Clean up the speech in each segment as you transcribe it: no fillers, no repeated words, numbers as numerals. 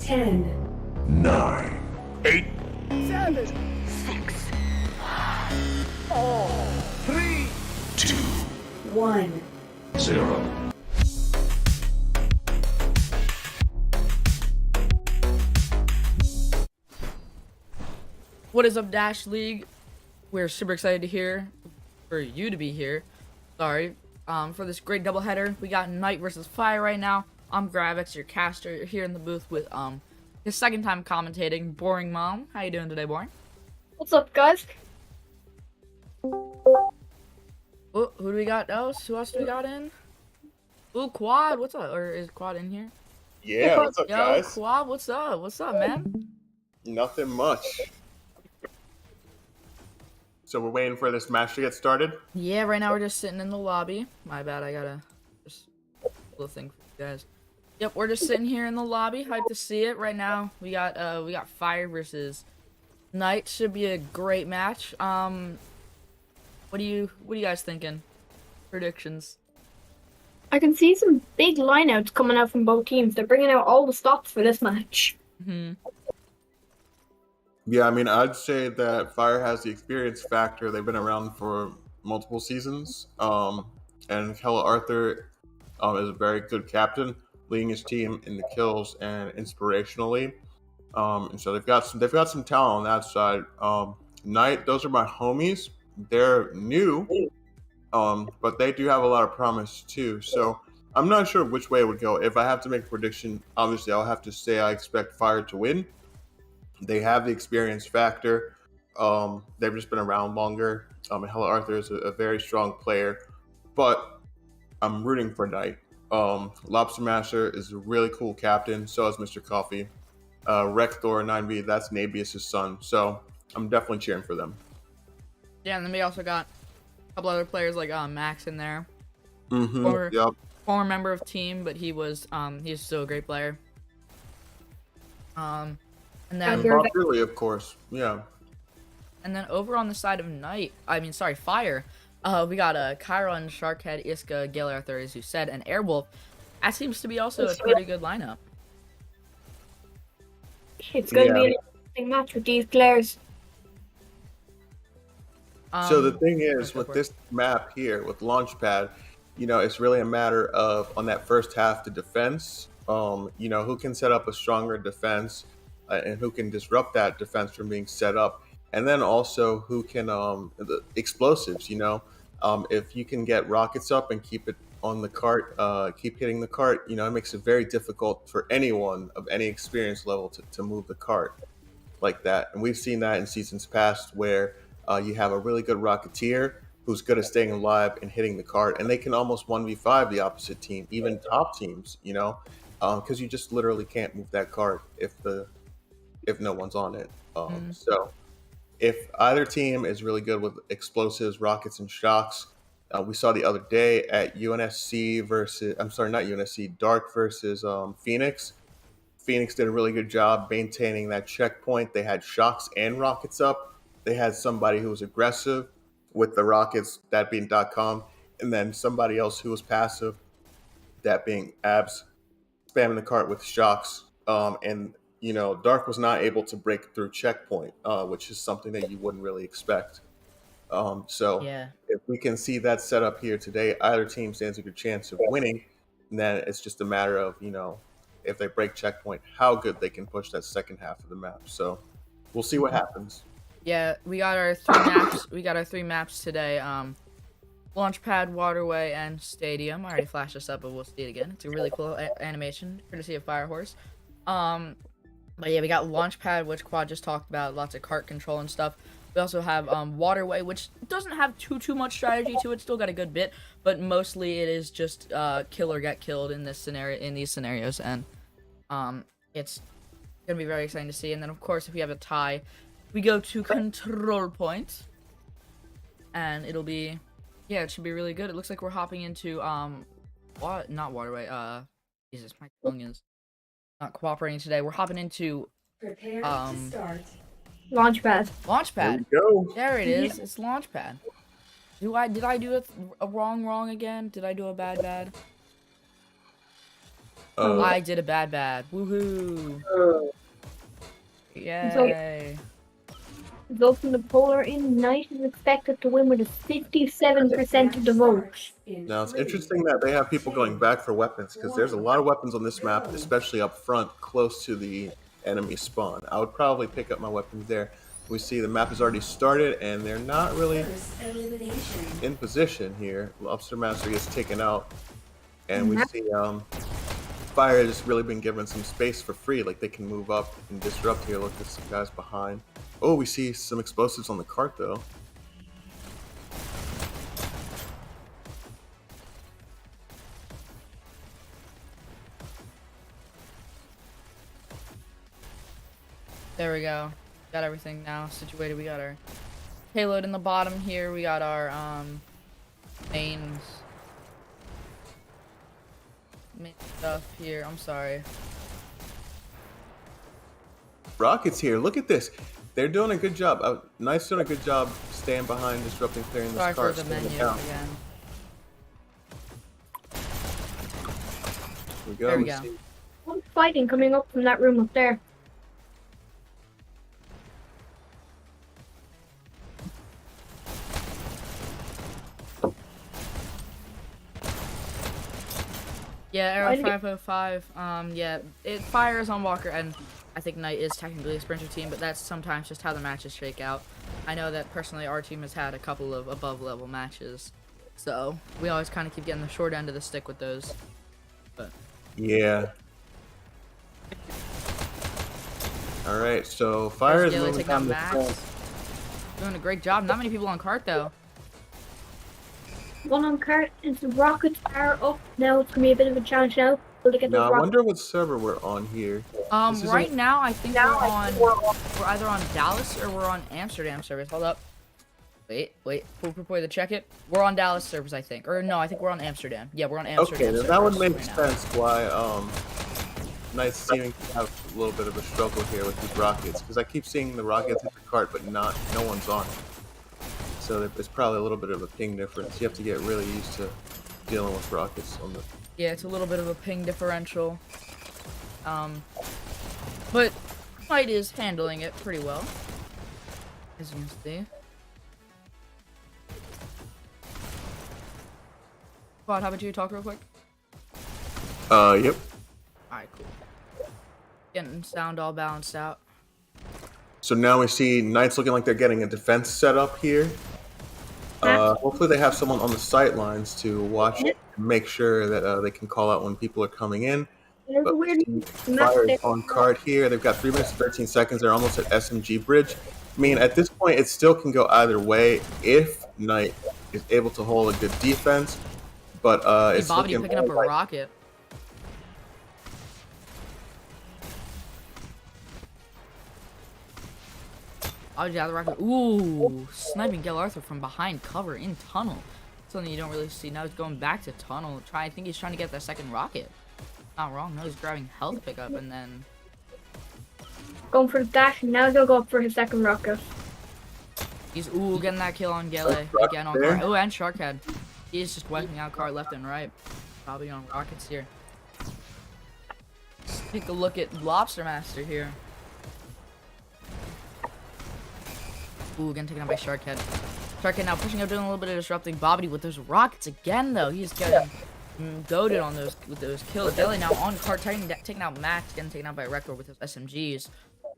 10, 9, 8, 7, 6, 3, 2, 1. 0. What is up, Dash League? We're super excited for you to be here. For this great doubleheader. We got Night versus Fire right now. I'm Gravix, your caster, here in the booth with his second time commentating, Boring Mom. How you doing today, Boring? What's up, guys? Oh, who do we got else? Who else do we got in? Ooh, Quad, what's up? Or is Quad in here? Yeah, what's up, Yo, guys? Quad, what's up? What's up, man? Nothing much. So we're waiting for this match to get started? Yeah, right now we're just sitting in the lobby. My bad, I gotta just a little thing for you guys. Yep, we're just sitting here in the lobby, hyped to see it. Right now, we got Fire versus Night. Should be a great match. What are you guys thinking? Predictions? I can see some big lineouts coming out from both teams. They're bringing out all the stops for this match. Yeah, I mean, I'd say that Fire has the experience factor. They've been around for multiple seasons. And Hella Arthur is a very good captain, leading his team in the kills and inspirationally. And so they've got some talent on that side. Knight, those are my homies. They're new, but they do have a lot of promise too. So I'm not sure which way it would go. If I have to make a prediction, obviously I'll have to say I expect Fire to win. They have the experience factor. They've just been around longer. Hella Arthur is a very strong player, but I'm rooting for Knight. Lobster Master is a really cool captain. So is Mr. Coffee. Rector 9B, that's Nabius' son. So I'm definitely cheering for them. Yeah, and then we also got a couple other players like Max in there. Yep. Former member of team, but he's still a great player. And then Really, of course. Yeah. And then over on the side of Fire, we got Chiron, Sharkhead, Iska, Gale Arthur, as you said, and Airwolf. That seems to be also a pretty good lineup. It's going to be an interesting match with these players. So the thing is, with this map here, with Launchpad, it's really a matter of, on that first half, the defense, who can set up a stronger defense and who can disrupt that defense from being set up. And then also who can, the explosives, if you can get rockets up and keep it on the cart, keep hitting the cart, it makes it very difficult for anyone of any experience level to move the cart like that. And we've seen that in seasons past where you have a really good Rocketeer who's good at staying alive and hitting the cart, and they can almost 1v5 the opposite team, even top teams, because you just literally can't move that cart if no one's on it. So if either team is really good with explosives, rockets, and shocks, we saw the other day at Dark versus Phoenix. Phoenix did a really good job maintaining that checkpoint. They had shocks and rockets up. They had somebody who was aggressive with the rockets, that being .com, and then somebody else who was passive, that being Abs, spamming the cart with shocks. And Dark was not able to break through checkpoint, which is something that you wouldn't really expect. If we can see that set up here today, either team stands a good chance of winning. And then it's just a matter of, if they break checkpoint, how good they can push that second half of the map. So we'll see what happens. Yeah, we got our three maps. We got our three maps today. Launchpad, Waterway, and Stadium. I already flashed this up, but we'll see it again. It's a really cool animation, courtesy of Firehorse. But yeah, we got Launchpad, which Quad just talked about, lots of cart control and stuff. We also have Waterway, which doesn't have too much strategy to it. Still got a good bit, but mostly it is just kill or get killed in these scenarios, and it's gonna be very exciting to see. And then of course, if we have a tie, we go to control point, and it'll be, it should be really good. It looks like we're hopping into not Waterway. Jesus, my tongue is not cooperating today. We're hopping into Prepare to start. Launchpad. Launchpad. There we go. There it is. It's Launchpad. Did I do a wrong again? Did I do a bad? I did a bad. Woohoo! Yay! Result from the polar in Knight is expected to win with a 57% of the vote. Now it's interesting that they have people going back for weapons because there's a lot of weapons on this map, especially up front, close to the enemy spawn. I would probably pick up my weapons there. We see the map has already started and they're not really in position here. Lobster Master gets taken out, and we see Fire has really been given some space for free, like they can move up and disrupt here. Look at some guys behind. Oh, we see some explosives on the cart though. There we go. Got everything now situated. We got our payload in the bottom here. We got our main stuff here. I'm sorry. Rockets here. Look at this. They're doing a good job. Knight's doing a good job staying behind, disrupting, clearing this Sorry car. for the menu again. Here we go. There we go. See. One fighting coming up from that room up there. Yeah, Arrow 505. Yeah, it fires on Walker, and I think Knight is technically a sprinter team, but that's sometimes just how the matches shake out. I know that personally our team has had a couple of above level matches, so we always kind of keep getting the short end of the stick with those. But Yeah. All right, so Fire is Gilly moving taking out down the Max. front. Doing a great job. Not many people on cart though. One on cart, and the rockets are up. Now it's gonna be a bit of a challenge now. Will they get Now those I rockets? wonder what server we're on here. This is Right a- now I think we're either on Dallas or we're on Amsterdam servers. Hold up. Wait. Before to check it. We're on Dallas servers, I think. Or no, I think we're on Amsterdam. Yeah, we're on Amsterdam. Okay, then that would servers make right now. sense why Knight's seeming to have a little bit of a struggle here with these rockets, because I keep seeing the rockets hit the cart, but no one's on it. So there's probably a little bit of a ping difference. You have to get really used to dealing with rockets on the. Yeah, it's a little bit of a ping differential. But Knight is handling it pretty well, as you can see. Quad, how about you talk real quick? Yep. Alright, cool. Getting sound all balanced out. So now we see Knights looking like they're getting a defense set up here. Hopefully they have someone on the sight lines to watch it and make sure that they can call out when people are coming in. There's a But weird map Fire there. is on card here. They've got 3 minutes and 13 seconds. They're almost at SMG bridge. I mean, at this point, it still can go either way if Knight is able to hold a good defense. But Hey, it's Bobby looking picking up a like rocket. Oh yeah, the rocket. Ooh, sniping Gil Arthur from behind cover in tunnel. Something you don't really see. Now he's going back to tunnel. I think he's trying to get that second rocket. Not wrong. No, he's grabbing health pickup and then. Going for the dash, and now he'll go up for his second rocket. He's getting that kill on Gele again on there. cart. Oh, and Sharkhead. He's just wiping out cart left and right. Probably on rockets here. Let's take a look at Lobster Master here. Ooh, getting taken out by Sharkhead. Sharkhead now pushing up, doing a little bit of disrupting. Bobbity with those rockets again, though. He's getting goaded on those with those kills. Gele now on cart, taking out Max, getting taken out by Rector with his SMGs.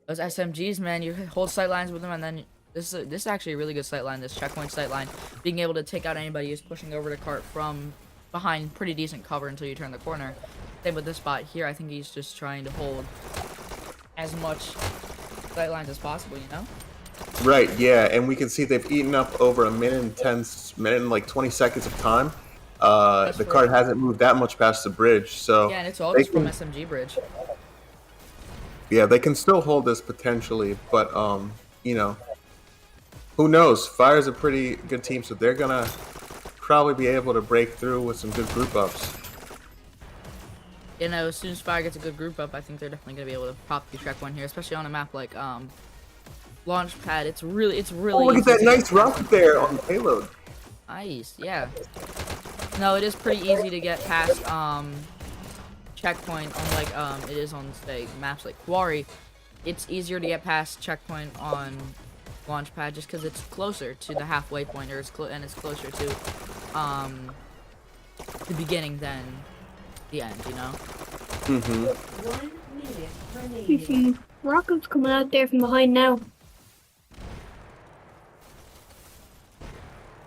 Those SMGs, man, you hold sight lines with them, and then this is actually a really good sight line. This checkpoint sight line, being able to take out anybody who's pushing over the cart from behind pretty decent cover until you turn the corner. Same with this spot here. I think he's just trying to hold as much sight lines as possible, you know? Right, yeah, and we can see they've eaten up over a minute and like 20 seconds of time. The cart hasn't moved that much past the bridge, so Yeah, and it's all they just from can- SMG bridge. Yeah, they can still hold this potentially, but you know, who knows? Fire's a pretty good team, so they're gonna probably be able to break through with some good group ups. You know, as soon as Fire gets a good group up, I think they're definitely gonna be able to pop the track one here, especially on a map like Launchpad. It's really Oh, look easy at that to nice get rocket there on the payload. Nice, yeah. No, it is pretty easy to get past checkpoint, unlike it is on say maps like Quarry, it's easier to get past checkpoint on Launchpad just because it's closer to the halfway point, or it's closer to the beginning than the end. You know. Mm-hmm. 1 minute See remaining. some rockets coming out there from behind now.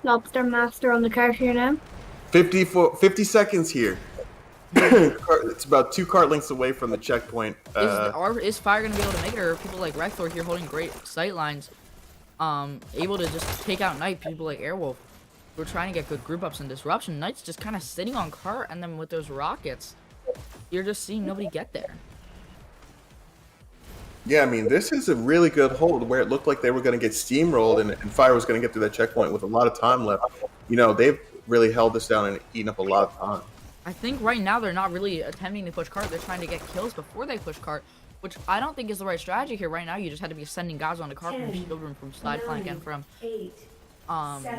Lobster Master on the cart here now. 50 seconds here. It's about 2 cart lengths away from the checkpoint. Is Fire gonna be able to make it, or are people like Rekthor here holding great sight lines, able to just take out Knight? People like Airwolf, we're trying to get good group ups and disruption. Knight's just kind of sitting on cart, and then with those rockets, you're just seeing nobody get there. Yeah, I mean, this is a really good hold where it looked like they were going to get steamrolled and Fire was going to get through that checkpoint with a lot of time left. You know, they've really held this down and eaten up a lot of time. I think right now they're not really attempting to push cart. They're trying to get kills before they push cart, which I don't think is the right strategy here. Right now, you just had to be sending guys on the cart from shield room, from side flank, and from 8,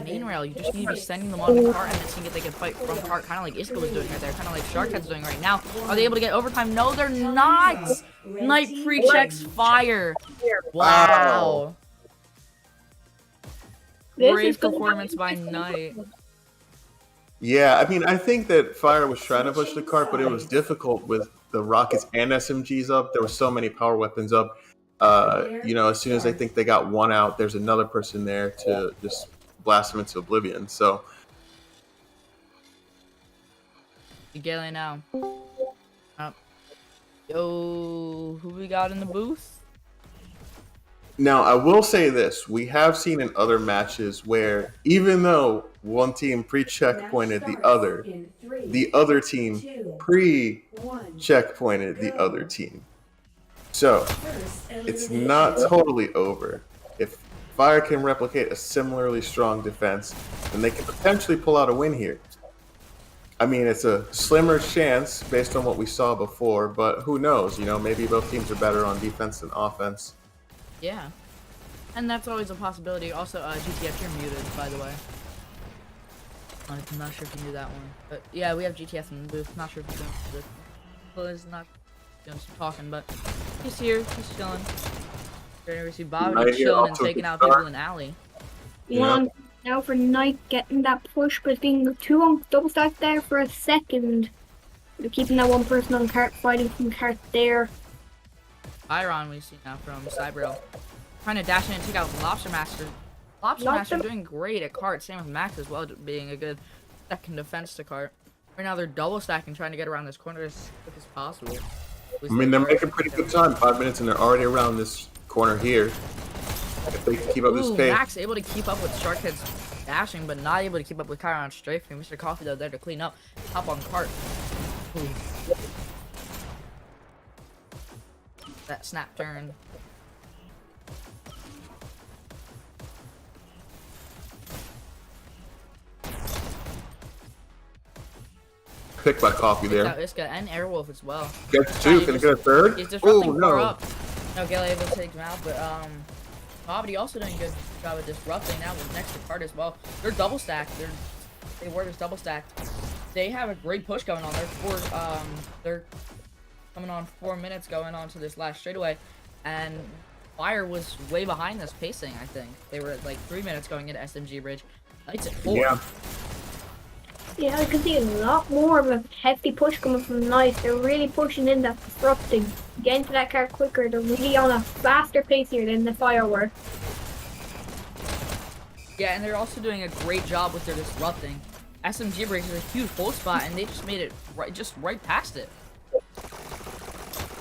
main rail. You just need to be sending them on the cart and then seeing if they can fight from cart, kind of like Iska was doing right there, kind of like Sharkhead's doing right now. Are they able to get overtime? No, they're not. Knight pre-checks Fire. Wow. Great performance by Knight. Yeah, I mean, I think that Fire was trying to push the cart, but it was difficult with the rockets and SMGs up. There were so many power weapons up. You know, as soon as they think they got one out, there's another person there to just blast them into oblivion. So, Gale now. Up. Yo, who we got in the booth? now I will say this: we have seen in other matches where even though one team pre-checkpointed the other team pre-checkpointed the other team. So it's not totally over. If Fire can replicate a similarly strong defense, then they can potentially pull out a win here. I mean, it's a slimmer chance based on what we saw before, but who knows? You know, maybe both teams are better on defense than offense. Yeah. And that's always a possibility. Also, GTF, you're muted, by the way. I'm not sure if you knew that one. But yeah, we have GTF in the booth. Not sure if he's doing this. Well, he's not doing some talking, but he's here. He's chilling. We're gonna see Bobby chilling and taking out people in alley. One now for Knight getting that push, but being 2 on double stack there for a second. They're keeping that one person on cart, fighting from cart there. Iron we see now from Cybrail. Trying to dash in and take out Lobster Master. Lobster Master doing great at cart. Same with Max as well, being a good second defense to cart. Right now they're double stacking, trying to get around this corner as quick as possible. I mean, they're making pretty good time. 5 minutes and they're already around this corner here. If they can keep up this pace. Max able to keep up with Sharkhead's dashing, but not able to keep up with Chiron's strafing. Mr. Coffee though there to clean up. Hop on cart. Ooh. That snap turn. Picked by Coffee there. Iska and Airwolf as well. Gets 2, can he get a third? He's disrupting no. up. No, Gale able to take him out, but Poverty also doing a good job of disrupting now with next to cart as well. They're double stacked. They were just double stacked. They have a great push going on. They're coming on 4 minutes going on to this last straightaway, and Fire was way behind this pacing. I think they were at like 3 minutes going into SMG Bridge. Knight's at 4. Yeah. Yeah, I can see a lot more of a hefty push coming from Knight. They're really pushing in that disrupting. Getting to that car quicker. They're really on a faster pace here than the Fire were. Yeah, and they're also doing a great job with their disrupting. SMG Bridge is a huge hold spot, and they just made it right past it.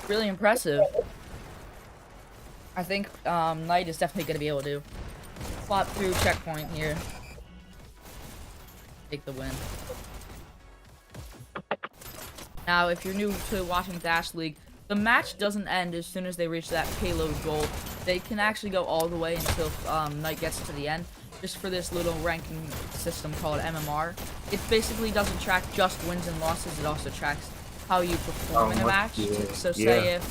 Really impressive. I think Knight is definitely going to be able to plot through checkpoint here. Take the win. Now, if you're new to watching Dash League, the match doesn't end as soon as they reach that payload goal. They can actually go all the way until Knight gets to the end. Just for this little ranking system called MMR. It basically doesn't track just wins and losses. It also tracks how you perform in a match. So say if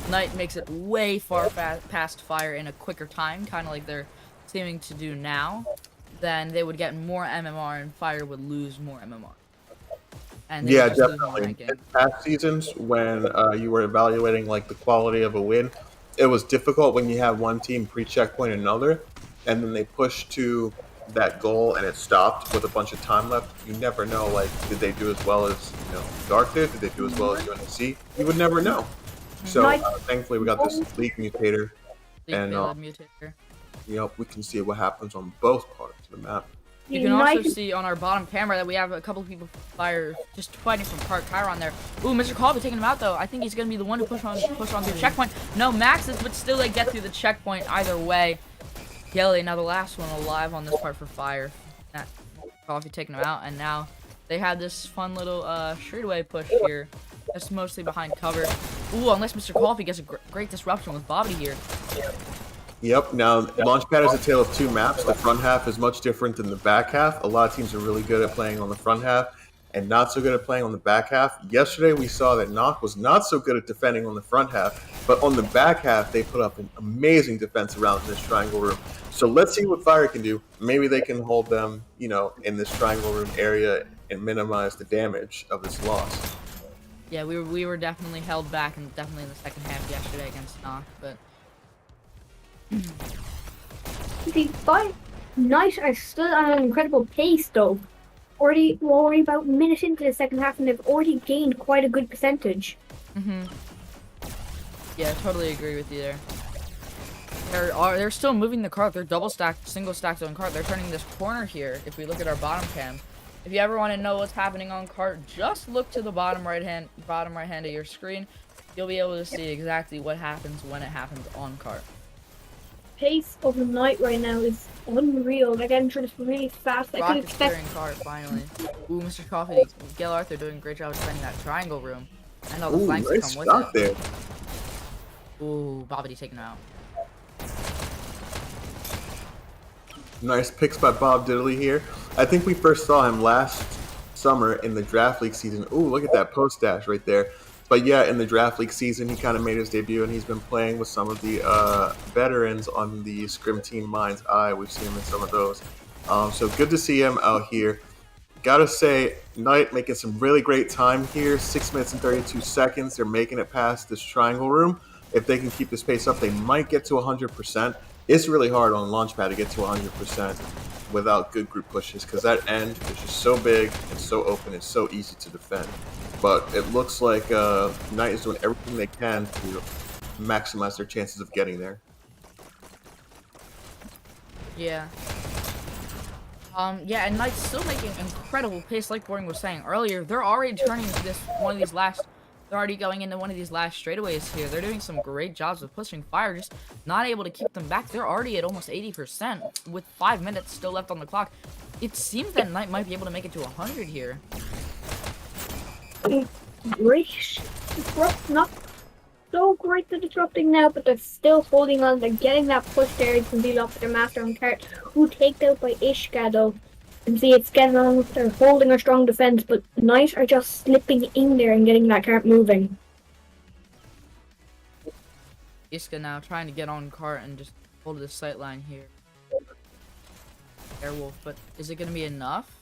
Knight makes it way far past Fire in a quicker time, kind of like they're seeming to do now, then they would get more MMR and Fire would lose more MMR. and they Yeah, just lose on definitely. ranking. In past seasons, when you were evaluating like the quality of a win, it was difficult when you have one team pre-checkpoint another, and then they push to that goal and it stopped with a bunch of time left. You never know, like, did they do as well as Dark did? Did they do as well as UNC? You would never know. So thankfully, we got this league mutator, League and payload mutator. we can see what happens on both parts of the map. You can also see on our bottom camera that we have a couple of people fire just fighting from Chiron there. Ooh, Mr. Colby taking him out though. I think he's gonna be the one to push on through the checkpoint. No, Maxes, but still they get through the checkpoint either way. Yelly, now the last one alive on this part for fire. Coffee taking him out, and now they have this fun little straightaway push here. Just mostly behind cover. Ooh, unless Mr. Coffee gets a great disruption with Bobby here. Yep, now Launchpad is a tale of two maps. The front half is much different than the back half. A lot of teams are really good at playing on the front half and not so good at playing on the back half. Yesterday we saw that Knock was not so good at defending on the front half, but on the back half they put up an amazing defense around this triangle room. So let's see what Fire can do. Maybe they can hold them, in this triangle room area and minimize the damage of this loss. Yeah, we were definitely held back, and definitely in the second half yesterday against Knock, but the fight Knight are still at an incredible pace though. Already about a minute into the second half and they've already gained quite a good percentage. Yeah, totally agree with you there. They're still moving the cart. They're double stacked, single stacked on cart. They're turning this corner here. If we look at our bottom cam, if you ever want to know what's happening on cart, just look to the bottom right hand of your screen. You'll be able to see exactly what happens when it happens on cart. Pace of the Knight right now is unreal. They're getting through this really fast. I could expect cart finally. Ooh, Mr. Coffee, Gail Arthur doing a great job of defending that triangle room. And all the flanks that come with it. There. Ooh, Bobbity taking him out. Nice picks by Bob Diddley here. I think we first saw him last summer in the Draft League season. Ooh, look at that post dash right there. But yeah, in the Draft League season, he kind of made his debut, and he's been playing with some of the veterans on the Scrim Team Mind's Eye. We've seen him in some of those. So good to see him out here. Gotta say, Knight making some really great time here. 6 minutes and 32 seconds. They're making it past this triangle room. If they can keep this pace up, they might get to 100%. It's really hard on Launchpad to get to 100% without good group pushes, because that end is just so big and so open and so easy to defend. But it looks like Knight is doing everything they can to maximize their chances of getting there. Yeah. Yeah, and Knight's still making incredible pace, like Boring was saying earlier. They're already turning they're already going into one of these last straightaways here. They're doing some great jobs of pushing Fire, just not able to keep them back. They're already at almost 80% with 5 minutes still left on the clock. It seems that Knight might be able to make it to 100 here. Great. Not so great the disrupting now, but they're still holding on. They're getting that push there. You can deal up their master on cart, who takes out by Ishka though. You can see it's getting on. They're holding a strong defense, but Knight are just slipping in there and getting that cart moving. Ishka now trying to get on cart and just hold the sight line here. Airwolf, but is it going to be enough?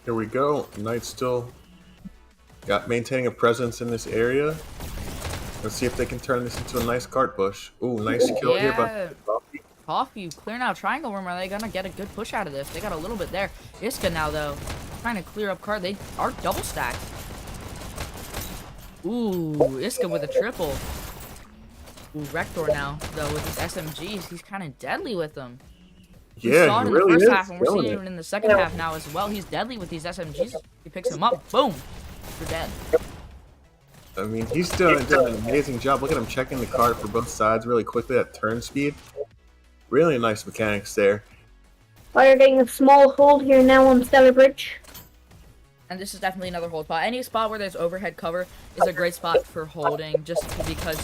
Here we go. Knight's still maintaining a presence in this area. Let's see if they can turn this into a nice cart push. Ooh, nice kill here by Coffee clearing out triangle room. Are they gonna get a good push out of this? They got a little bit there. Iska now though, trying to clear up cart. They are double stacked. Ooh, Iska with a triple. Ooh, Rector now though with his SMGs. He's kind of deadly with them. We saw it in the first half, and we're seeing it in the second half now as well. He's deadly with these SMGs. He picks them up. Boom. You're dead. I mean, he's done an amazing job. Look at him checking the cart for both sides really quickly at turn speed. Really nice mechanics there. Fire getting a small hold here now on Stellar Bridge. And this is definitely another hold spot. Any spot where there's overhead cover is a great spot for holding, just because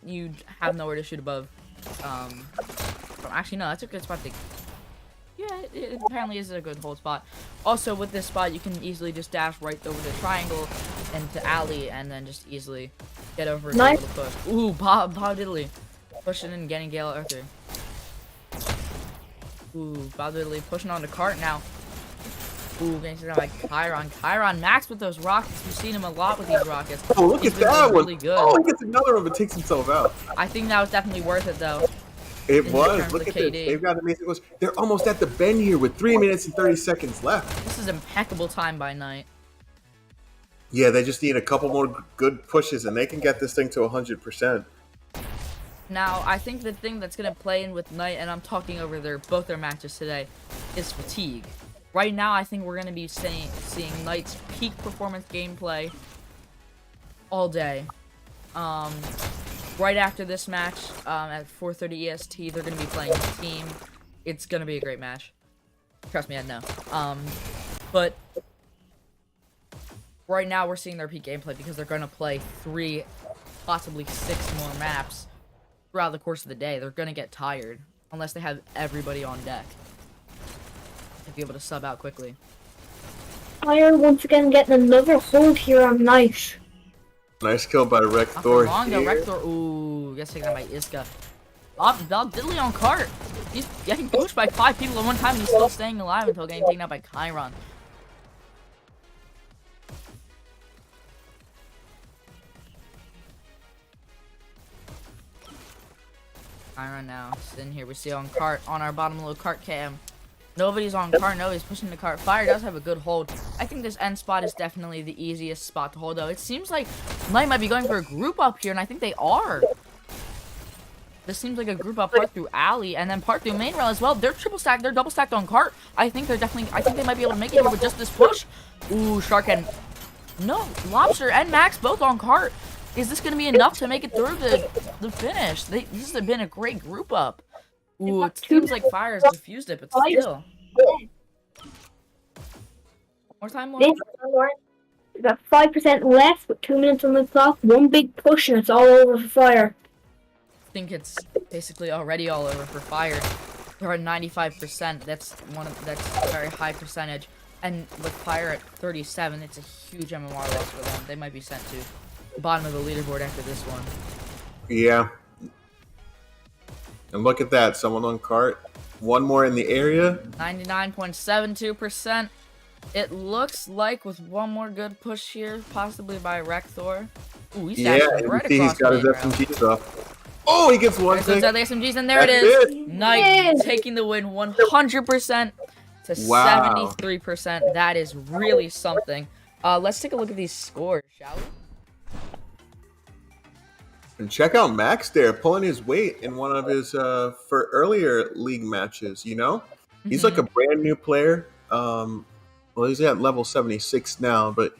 you have nowhere to shoot above. Actually, no, that's a good spot to... Yeah, it apparently is a good hold spot. Also, with this spot, you can easily just dash right over the triangle and to alley, and then just easily get over to a little push. Ooh, Bob Diddley. Pushing and getting Gale Arthur. Ooh, Bob Diddley pushing on the cart now. Ooh, getting taken out by Chiron Max with those rockets. We've seen him a lot with these rockets. Oh, look He's at been that really one. good. Oh, he gets another one, but takes himself out. I think that was definitely worth it, though. It in was. terms Look of at this. KD. They've got amazing push. They're almost at the bend here with 3 minutes and 30 seconds left. This is impeccable time by Knight. Yeah, they just need a couple more good pushes, and they can get this thing to 100%. Now, I think the thing that's going to play in with Knight, and I'm talking over both their matches today, is fatigue. Right now, I think we're going to be seeing Knight's peak performance gameplay all day. Right after this match, at 4:30 EST, they're going to be playing a team. It's going to be a great match. Trust me, I know. But right now, we're seeing their peak gameplay because they're going to play 3, possibly 6 more maps throughout the course of the day. They're going to get tired unless they have everybody on deck to be able to sub out quickly. Fire once again getting another hold here on Knight. Nice kill by Not for Rector long, though. here. Rector, ooh, gets taken out by Iska. Bob Diddley on cart. He's getting pushed by 5 people at one time, and he's still staying alive until getting taken out by Chiron. Chiron now sitting here. We see on cart on our bottom little cart cam. Nobody's on cart. Nobody's pushing the cart. Fire does have a good hold. I think this end spot is definitely the easiest spot to hold, though. It seems like Knight might be going for a group up here, and I think they are. This seems like a group up part through alley, and then part through main rail as well. They're triple stacked. They're double stacked on cart. I think they might be able to make it here with just this push. Ooh, Shark and no Lobster and Max both on cart. Is this going to be enough to make it through the finish? This has been a great group up. Ooh, it seems like Fire has defused it, but still. More time, Lauren? We got 5% left with 2 minutes on the clock. One big push and it's all over for Fire. I think it's basically already all over for Fire. They're at 95%. That's a very high percentage. And with Fire at 37, it's a huge MMR loss for them. They might be sent to the bottom of the leaderboard after this one. Yeah. And look at that. Someone on cart. One more in the area. 99.72%. It looks like with one more good push here, possibly by Rector. Ooh, he's dashing right and across he's got his the rail. SMGs up. Oh, he gets one There thing. goes the SMGs, and there it That's is. Knight taking the win 100% to Wow. 73%. That is really something. Let's take a look at these scores, shall we? And check out Max there, pulling his weight in one of his for earlier league matches. You know, he's like a brand new player. Well, he's at level 76 now, but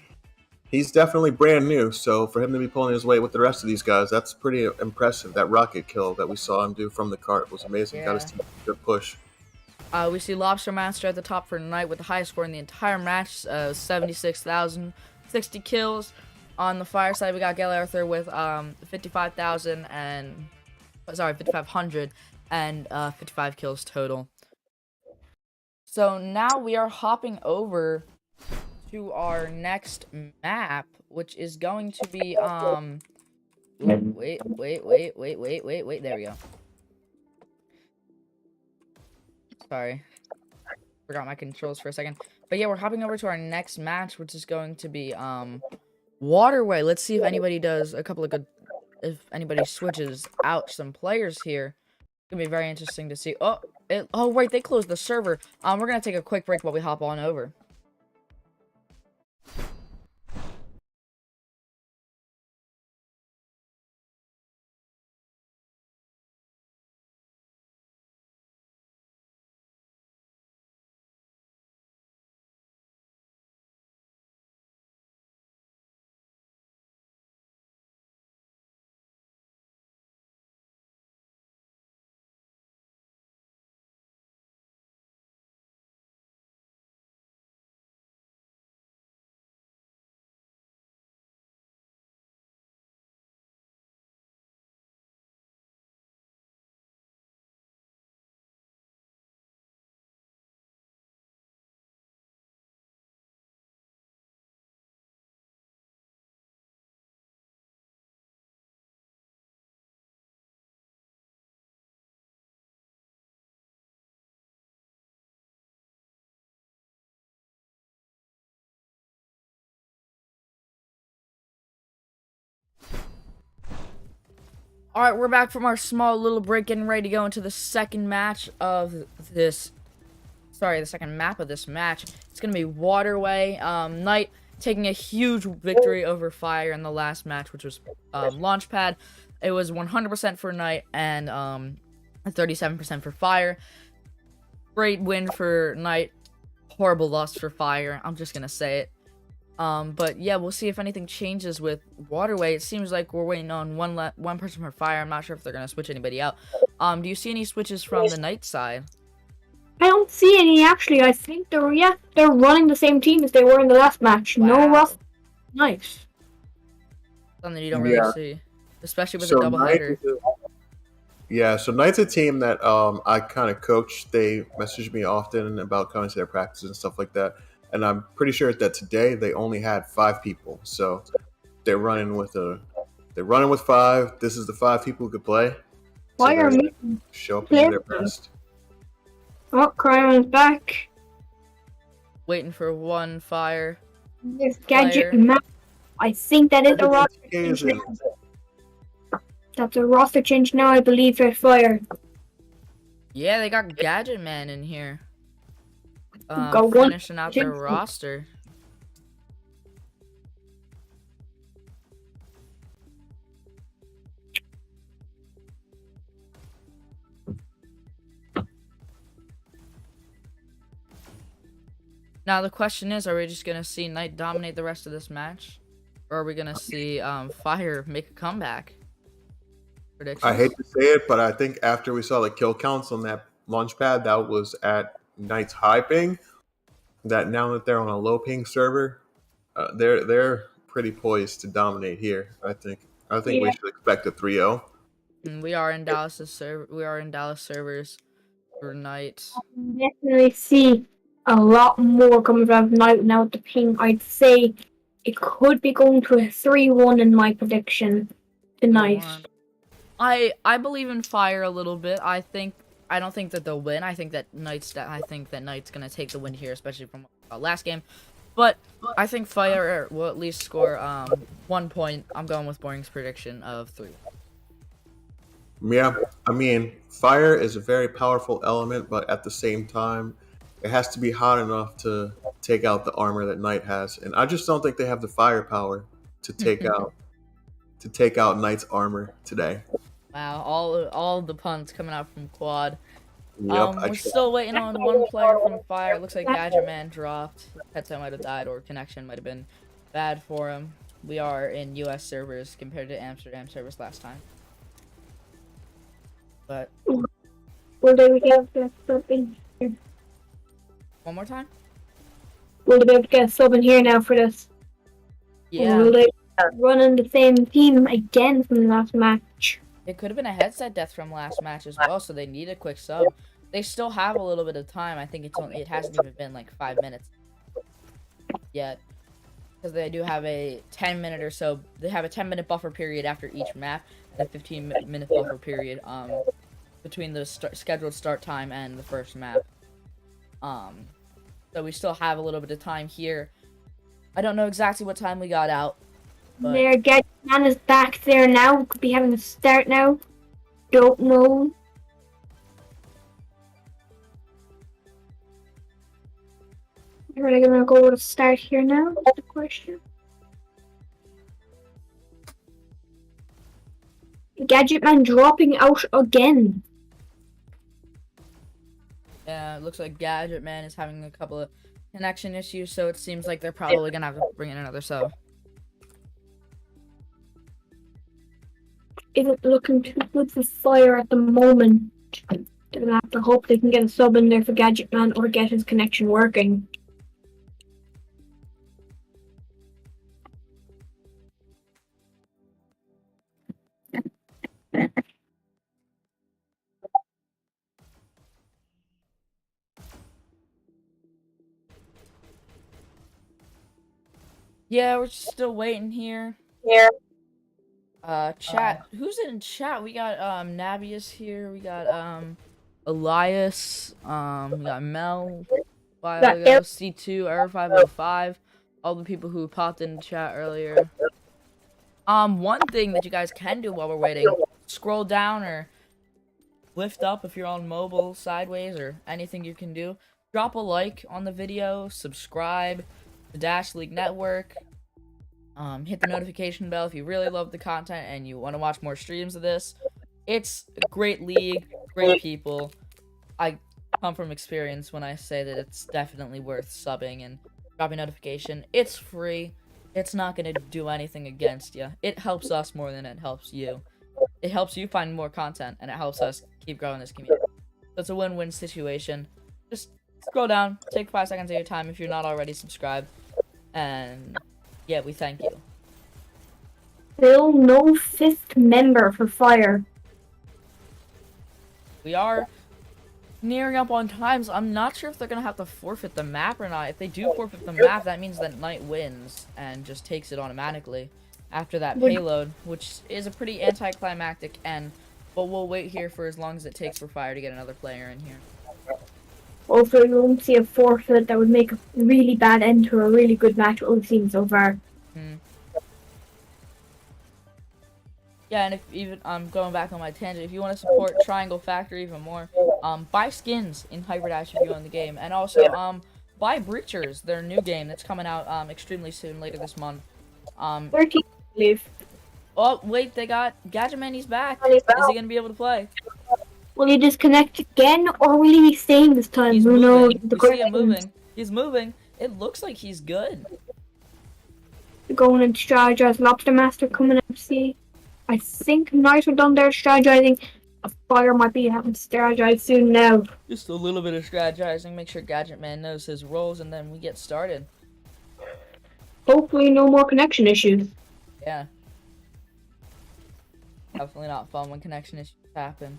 he's definitely brand new. So for him to be pulling his weight with the rest of these guys, that's pretty impressive. That rocket kill that we saw him do from the cart was amazing. Got his team a good push. We see Lobster Master at the top for Knight with the highest score in the entire match, 76,000, 60 kills. On the Fire side, we got Gale Arthur with 55,000 and 5,500 and 55 kills total. So now we are hopping over to our next map, which is going to be wait, there we go. Sorry. Forgot my controls for a second. But yeah, we're hopping over to our next match, which is going to be Waterway. Let's see if anybody does if anybody switches out some players here. It's gonna be very interesting to see. Oh right, they closed the server. We're gonna take a quick break while we hop on over. All right, we're back from our small little break, getting ready to go into the second match of this. Sorry, the second map of this match. It's gonna be Waterway. Knight taking a huge victory over Fire in the last match, which was Launchpad. It was 100% for Knight and 37% for Fire. Great win for Knight. Horrible loss for Fire. I'm just gonna say it. But yeah, we'll see if anything changes with Waterway. It seems like we're waiting on one person for Fire. I'm not sure if they're gonna switch anybody out. Do you see any switches from the Knight side? I don't see any actually. I think they're running the same team as they were in the last match. Wow. No rough. Nice. Something you don't really see, especially with a So double header. Yeah, so Knight's a team that I kind of coach. They message me often about coming to their practices and stuff like that. And I'm pretty sure that today they only had 5 people. So they're running with 5. This is the 5 people who could play. Why So are they're we? gonna show up and do their best. Oh, Cryo's back. Waiting for one Fire. There's Gadget Player. map. I think that is a roster TK change is in. now. That's a roster change now, I believe, for Fire. Yeah, they got Gadget Man in here. Go one. Finishing out their roster. Now the question is, are we just gonna see Knight dominate the rest of this match? Or are we gonna see Fire make a comeback? Predictions? I hate to say it, but I think after we saw the kill counts on that launch pad that was at Knight's high ping, that now that they're on a low ping server, they're pretty poised to dominate here. I think we should expect a 3-0. And we are in Dallas's server. We are in Dallas servers for Knight. Definitely see a lot more coming from Knight now with the ping. I'd say it could be going to a 3-1 in my prediction tonight. I believe in Fire a little bit. I don't think that they'll win. I think that Knight's gonna take the win here, especially from last game. But I think Fire will at least score 1 point. I'm going with Boring's prediction of 3. Yeah, I mean, fire is a very powerful element, but at the same time, it has to be hot enough to take out the armor that Knight has, and I just don't think they have the firepower to take out Knight's armor today. Wow, all the puns coming out from Quad. Yep, We're still waiting on one player from Fire. It looks like Gadget Man dropped. Headset might have died, or connection might have been bad for him. We are in US servers compared to Amsterdam servers last time. But Will they be able to get a sub in here? one more time? Will they be able to get a sub in here now for this? Yeah. Or will they run in the same team again from the last match? It could have been a headset death from last match as well, so they need a quick sub. They still have a little bit of time. I think it hasn't even been like 5 minutes yet, because they do have a 10-minute or so. They have a 10-minute buffer period after each map, and a 15-minute buffer period between the scheduled start time and the first map. So we still have a little bit of time here. I don't know exactly what time we got out. But Their Gadget Man is back there now. Could be having a start now. Don't know. Are they gonna go with a start here now? That's the question. Gadget Man dropping out again. yeah, it looks like Gadget Man is having a couple of connection issues, so it seems like they're probably gonna have to bring in another sub. Isn't looking too good for Fire at the moment. They're gonna have to hope they can get a sub in there for Gadget Man or get his connection working. Yeah, we're still waiting here. Chat. Who's in chat? We got Nabius here. We got Elias. We got Mel. While ago, C2, Error505. All the people who popped in chat earlier. One thing that you guys can do while we're waiting, scroll down or lift up if you're on mobile sideways or anything you can do. Drop a like on the video, subscribe to Dash League Network, hit the notification bell if you really love the content and you want to watch more streams of this. It's a great league, great people. I come from experience when I say that it's definitely worth subbing and dropping a notification. It's free. It's not going to do anything against you. It helps us more than it helps you. It helps you find more content, and it helps us keep growing this community. So it's a win-win situation. Just scroll down, take 5 seconds of your time if you're not already subscribed, and yeah, we thank you. Still no 5th member for Fire. We are nearing up on times. I'm not sure if they're going to have to forfeit the map or not. If they do forfeit the map, that means that Knight wins and just takes it automatically after that payload, which is a pretty anticlimactic end, but we'll wait here for as long as it takes for Fire to get another player in here. Also, you won't see a forfeit that would make a really bad end to a really good match we've seen so far. Yeah, and if even going back on my tangent, if you want to support Triangle Factory even more, buy skins in Hyperdash if you own the game, and also buy Breachers, their new game that's coming out extremely soon, later this month. 13, I believe. Oh wait, they got Gadgetman. He's back. Is he gonna be able to play? Will he disconnect again, or will he be staying this time? He's Who knows? moving. You see him moving. He's moving. It looks like he's good. Going and strategize. Lobster Master coming up. See, I think Knight are done their strategizing. A Fire might be having to strategize soon now. Just a little bit of strategizing. Make sure Gadgetman knows his roles, and then we get started. Hopefully, no more connection issues. Yeah. Definitely not fun when connection issues happen.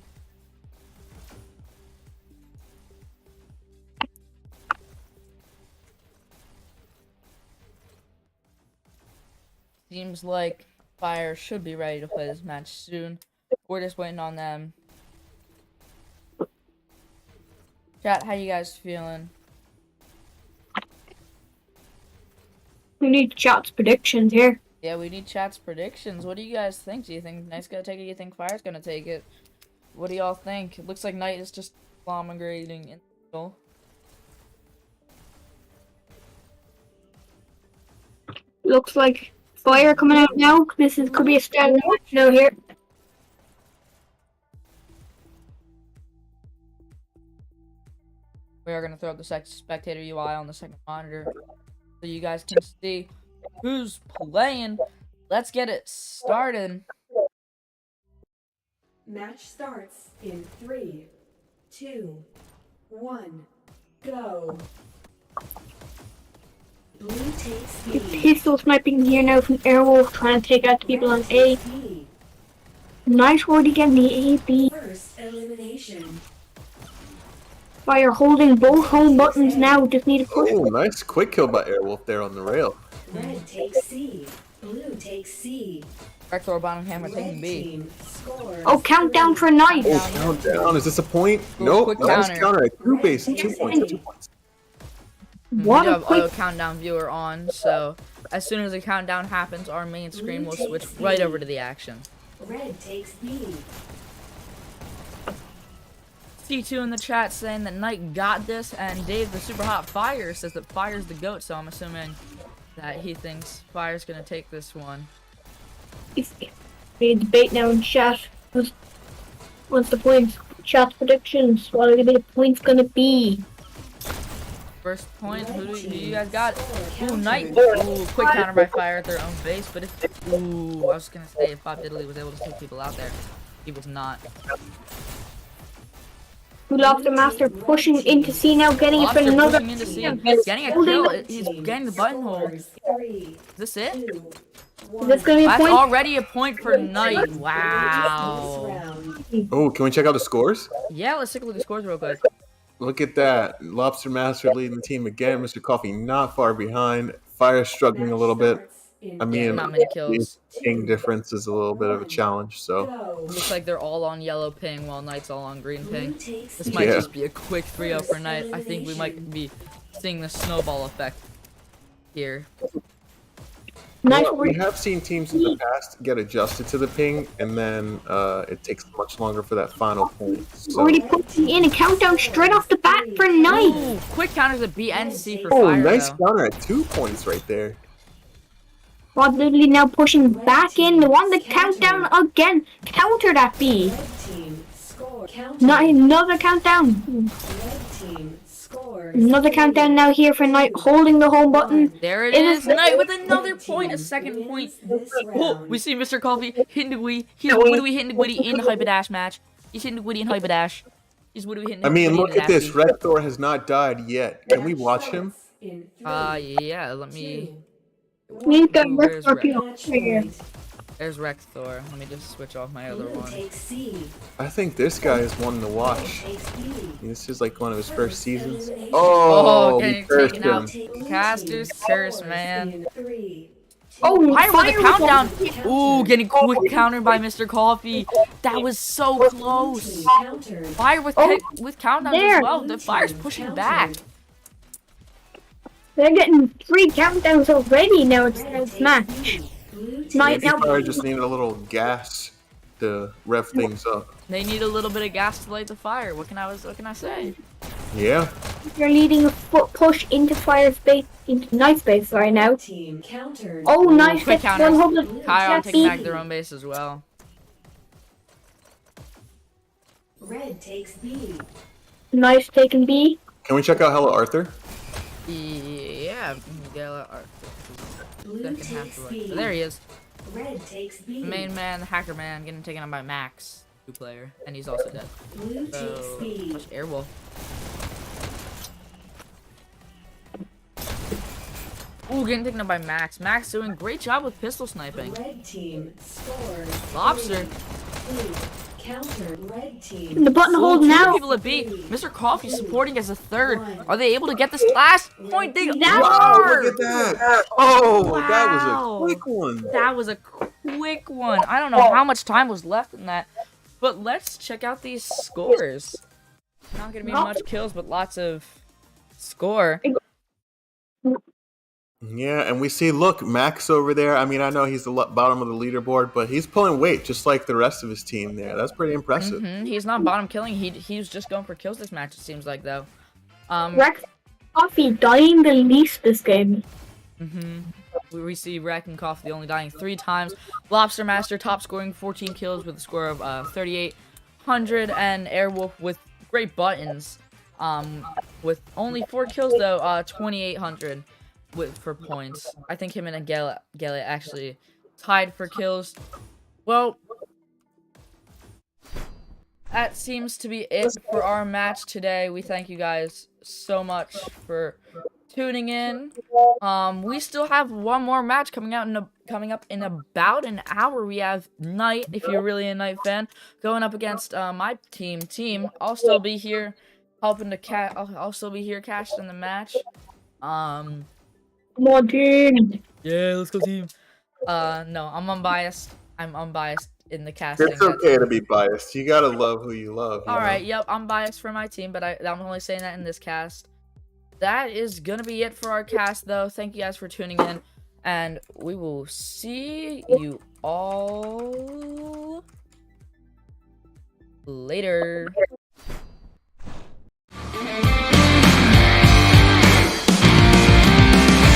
Seems like Fire should be ready to play this match soon. We're just waiting on them. Chat, how you guys feeling? We need chat's predictions here. Yeah, we need chat's predictions. What do you guys think? Do you think Knight's gonna take it? Do you think Fire's gonna take it? What do y'all think? It looks like Knight is just bomb-grading in the middle. Looks like Fire coming out now. Could be a strategy match now here. We are gonna throw up the spectator UI on the second monitor so you guys can see who's playing. Let's get it started. Match starts in 3, 2, 1, go. Blue takes B. Pistol sniping here now from Airwolf, trying to take out the people on A. B. Nice word again, the A, B. First elimination. Fire holding both home buttons now, just need a push. Oh, nice quick kill by Airwolf there on the rail. Red takes C. Blue takes C. Back Thor bottom hammer Red taking B. team scores. Oh, countdown for Knight. Oh, countdown. Is this a point? Ooh, Nope. quick Nice counter. counter. 2 base. 2 points. 2 points. What We a have auto quick... countdown viewer on, so as soon as the countdown happens, our main screen will switch right over to the action. Red takes B. C2 in the chat saying that Knight got this, and Dave the Super Hot Fire says that Fire's the GOAT, so I'm assuming that he thinks Fire's gonna take this one. It's a debate now in chat. What's the points? Chat predictions. What are the points gonna be? First point, who you guys got? Ooh, Knight. Ooh, quick counter by Fire at their own base, but if... Ooh, I was gonna say if Bob Diddley was able to take people out there, he was not. Lobster Master pushing into C now, getting it for Lobster another. pushing into C. He's getting a kill. He's getting the buttonhole. Is 3, this it? 2, Is this gonna be a That's point? already a point for Knight. Wow. round. Oh, can we check out the scores? Yeah, let's take a look at the scores real quick. Look at that. Lobster Master leading the team again. Mr. Coffee not far behind. Fire struggling a little bit. I mean, Not many the kills. ping difference is a little bit of a challenge, so. Go. Looks like they're all on yellow ping while Knight's all on green Blue ping. takes This might Yeah. just be a quick 3-0 for Knight. I think we might be seeing the snowball effect here. Nice Well, we work. have seen teams in the past get adjusted to the ping, and then it takes much longer for that final point. So, Already putting in a countdown straight off the bat for Knight. Ooh, quick counters at B and C for oh, fire nice though. counter at 2 points right there. Rod literally now pushing back in. They want the countdown again. Counter that B. Red team score. Counter. Not another countdown. Red team scores. Another countdown now here for Knight holding the home button. There it It is. is- Knight with another point, a second point. This Oh, round. we see Mr. Coffee hitting the Gwitty. He's Woodoo hitting the Gwitty in the Hyperdash match. He's hitting the Gwitty in Hyperdash. He's Woodoo hitting the I mean, Gwitty look in the at this. Dash. Red Thor has not died yet. Can we watch him? In three, Yeah, let me... We've got Ooh, Rick where's Scorpio match right here. point. There's Rex Thor. Let me just switch off my other Blue one. takes C. I think this guy is one to Red watch. takes B. This is like one of his first seasons. Elimination. Oh, we getting cursed taken out. him. Caster's curse, man. In 3, 2, Oh, Fire with a fire countdown. Ooh, getting quick countered by Mr. Coffee. That was so close. countered. Fire with with countdowns there. as well. The fire's pushing back. They're getting 3 countdowns already now. It's match. Blue team Knight Maybe now. Fire just needed a little gas to rev things up. They need a little bit of gas to light the fire. What can I say? Yeah. They're leading a push into fire space, into night space right now. team countered. Oh, nice. quick That's counters. 100. Kyle That's taking back easy. their own base as well. Red takes B. Nice taking B. Can we check out Hello Arthur? Yeah, Miguel Blue second half takes of B. it. There he is. Red takes B. The main man, the hacker man, getting taken on by Max, 2-player, and he's also dead. Blue takes So, B. push Airwolf. Ooh, getting taken on by Max. Max doing great job with pistol sniping. Red team scores. Lobster. 3, countered. Red team. The button Ooh, hold 2 now. people at B. Mr. Coffee supporting as a third. Are they able to get this last point? They That- Wow, are! look at that. Oh, that was Wow. a quick one. That was a quick one. I don't know how much time was left in that, but let's check out these scores. Not gonna be much kills, but lots of score. Yeah, and we see, look, Max over there. I mean, I know he's the bottom of the leaderboard, but he's pulling weight just like the rest of his team there. That's pretty impressive. He's not bottom killing. He was just going for kills this match. It seems like though. Rex Coffee dying the least this game. We see Rack and Coffee only dying 3 times. Lobster Master top scoring 14 kills with a score of 3,800, and Airwolf with great buttons. With only 4 kills though, 2,800 for points. I think him and Gale actually tied for kills. Well, that seems to be it for our match today. We thank you guys so much for tuning in. We still have one more match coming up in about an hour. We have Knight, if you're really a Knight fan, going up against my team. I'll still be here helping to I'll still be here casting the match. Come on, team. Yeah, let's go team. No, I'm unbiased. I'm unbiased in the casting. It's okay to be biased. You gotta love who you love. You All know? right, yep, I'm biased for my team, but I'm only saying that in this cast. That is gonna be it for our cast, though. Thank you guys for tuning in, and we will see you all later.